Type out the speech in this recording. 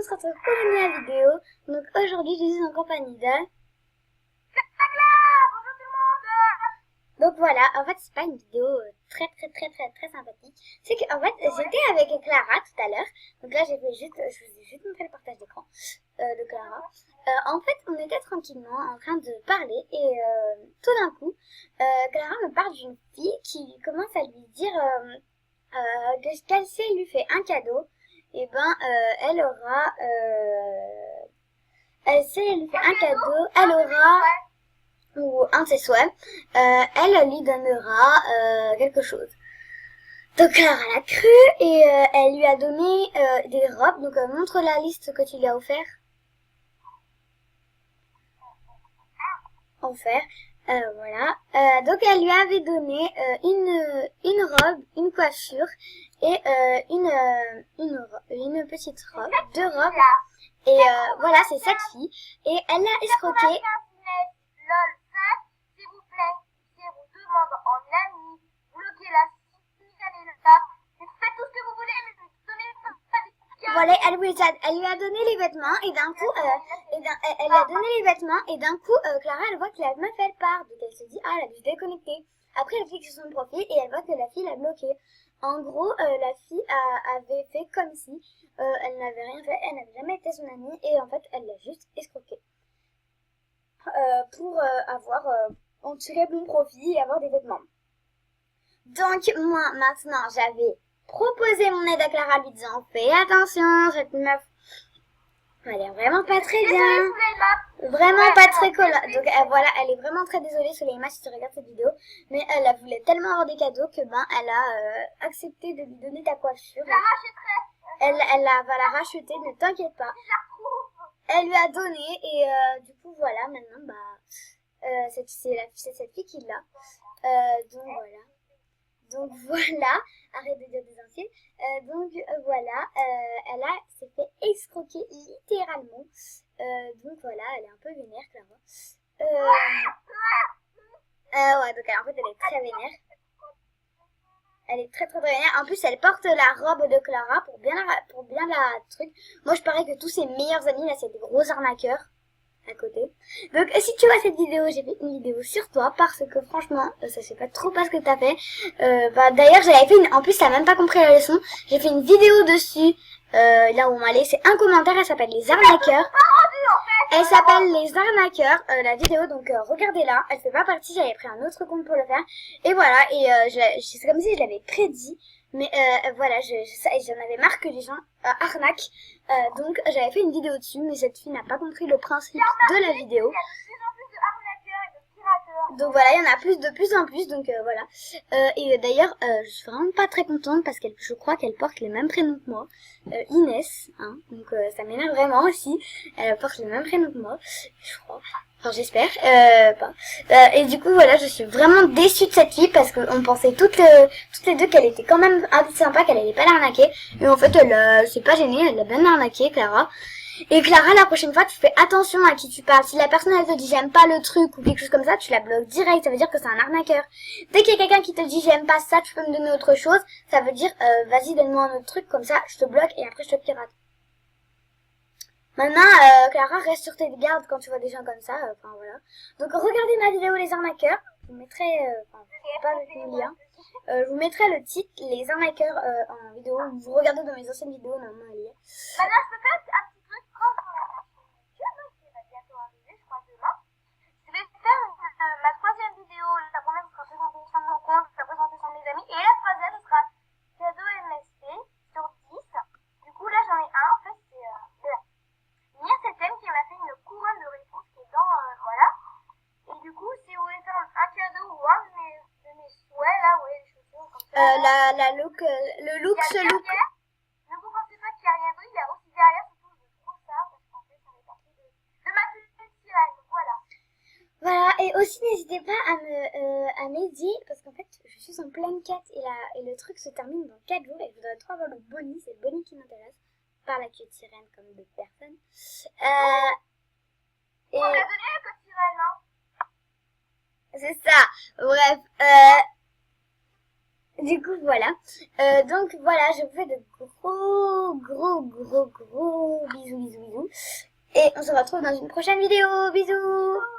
se retrouve pour une nouvelle vidéo. Donc aujourd'hui, je suis en compagnie de... Donc voilà, en fait, c'est pas une vidéo très sympathique. C'est qu'en fait, j'étais avec Clara tout à l'heure. Donc là, je vous ai juste montré le partage d'écran de Clara. En fait, on était tranquillement en train de parler et tout d'un coup, Clara me parle d'une fille qui commence à lui dire que si elle lui fait un cadeau, et ben, elle aura... si elle lui fait un cadeau, elle aura... ou un de ses souhaits, elle lui donnera quelque chose. Donc Clara l'a cru et elle lui a donné des robes. Donc montre la liste que tu lui as offert. Voilà. Donc elle lui avait donné une robe, une coiffure et une petite robe, deux robes. Et voilà, c'est cette fille. Et elle l'a escroquée. En ami, bloquez la signalez-la, faites tout ce que vous voulez, mais donnez voilà, elle lui a donné les vêtements et d'un coup, elle lui a donné les vêtements et d'un coup, Clara, elle voit que la meuf elle part, donc elle se dit ah, elle a dû se déconnecter. Après, elle clique sur son profil et elle voit que la fille l'a bloqué. En gros, la fille avait fait comme si elle n'avait rien fait, elle n'avait jamais été son amie et en fait, elle l'a juste escroquée pour en tirer bon profit et avoir des vêtements. Donc moi maintenant j'avais proposé mon aide à Clara lui disant fais attention, cette meuf elle est vraiment pas très bien, vraiment pas très collante. Donc voilà, elle est vraiment très désolée Soleima si tu regardes cette vidéo, mais elle voulait tellement avoir des cadeaux que ben elle a accepté de lui donner ta coiffure. Elle va la racheter, ne t'inquiète pas. Elle lui a donné et du coup voilà, maintenant bah c'est cette fille qui l'a. Donc voilà, arrête de dire des insultes. Voilà, s'est fait escroquer littéralement. Donc voilà, elle est un peu vénère, Clara. Ouais, donc en fait elle est très vénère. Elle est très vénère. En plus, elle porte la robe de Clara pour bien la truc. Moi, je parie que tous ses meilleurs amis, là, c'est des gros arnaqueurs à côté. Donc si tu vois cette vidéo, j'ai fait une vidéo sur toi parce que franchement, ça sait pas trop pas ce que t'as fait. D'ailleurs, j'avais fait en plus t'as même pas compris la leçon. J'ai fait une vidéo dessus, là où on m'a laissé un commentaire, elle s'appelle les arnaqueurs. Elle s'appelle les arnaqueurs, la vidéo, donc regardez-la. Elle fait pas partie, j'avais pris un autre compte pour le faire. Et voilà, et c'est comme si je l'avais prédit. Mais voilà, j'en avais marre que les gens arnaquent. Donc j'avais fait une vidéo dessus, mais cette fille n'a pas compris le principe de la vidéo. Donc voilà, il y en a de plus en plus, donc voilà. Et d'ailleurs, je suis vraiment pas très contente parce que je crois qu'elle porte les mêmes prénoms que moi. Inès, hein, donc ça m'énerve vraiment aussi. Elle porte les mêmes prénoms que moi, je crois. Enfin, j'espère. Et du coup, voilà, je suis vraiment déçue de cette fille parce qu'on pensait toutes les deux qu'elle était quand même un peu sympa, qu'elle allait pas l'arnaquer. Et en fait, elle s'est pas gênée, elle l'a bien arnaqué, Clara. Et Clara, la prochaine fois, tu fais attention à qui tu parles. Si la personne, elle te dit j'aime pas le truc ou quelque chose comme ça, tu la bloques direct. Ça veut dire que c'est un arnaqueur. Dès qu'il y a quelqu'un qui te dit j'aime pas ça, tu peux me donner autre chose, ça veut dire vas-y, donne-moi un autre truc, comme ça, je te bloque et après je te pirate. Maintenant, Clara, reste sur tes gardes quand tu vois des gens comme ça. Enfin, voilà. Donc, regardez ma vidéo Les Arnaqueurs. Je vous mettrai, pas avec le lien. Je vous mettrai le titre, Les Arnaqueurs, en vidéo. Vous regardez dans mes anciennes vidéos, normalement, elle y est. Maintenant, je peux faire un petit truc comme qui va bientôt arriver, je crois, demain. Je vais faire ma troisième vidéo. La première sera présentée sur mon compte, je vais présenter sur mes amis. Et la troisième sera cadeau MSP sur 10. Du coup, là, j'en ai un. En fait, c'est Nia Septem qui m'a fait une couronne de réponse qui est dans, voilà. Et du coup, si vous voulez faire un cadeau ou un de mes souhaits, là, ouais, les chaussures comme ça. Le look, ce look. Ne vous pensez pas qu'il n'y a rien d'autre, il y a aussi derrière, surtout, je trouve ça, parce qu'en fait, ça fait partie de ma petite sirène, voilà. Voilà, et aussi n'hésitez pas à m'aider, parce qu'en fait, je suis en pleine quête et le truc se termine dans 4 jours et je voudrais trop avoir le bonus, c'est le bonus qui m'intéresse. Par la queue de sirène comme d'autres personnes. On a donné la queue de sirène, hein. C'est ça. Bref. Du coup, voilà. Donc, voilà, je vous fais de gros gros bisous. Et on se retrouve dans une prochaine vidéo. Bisous.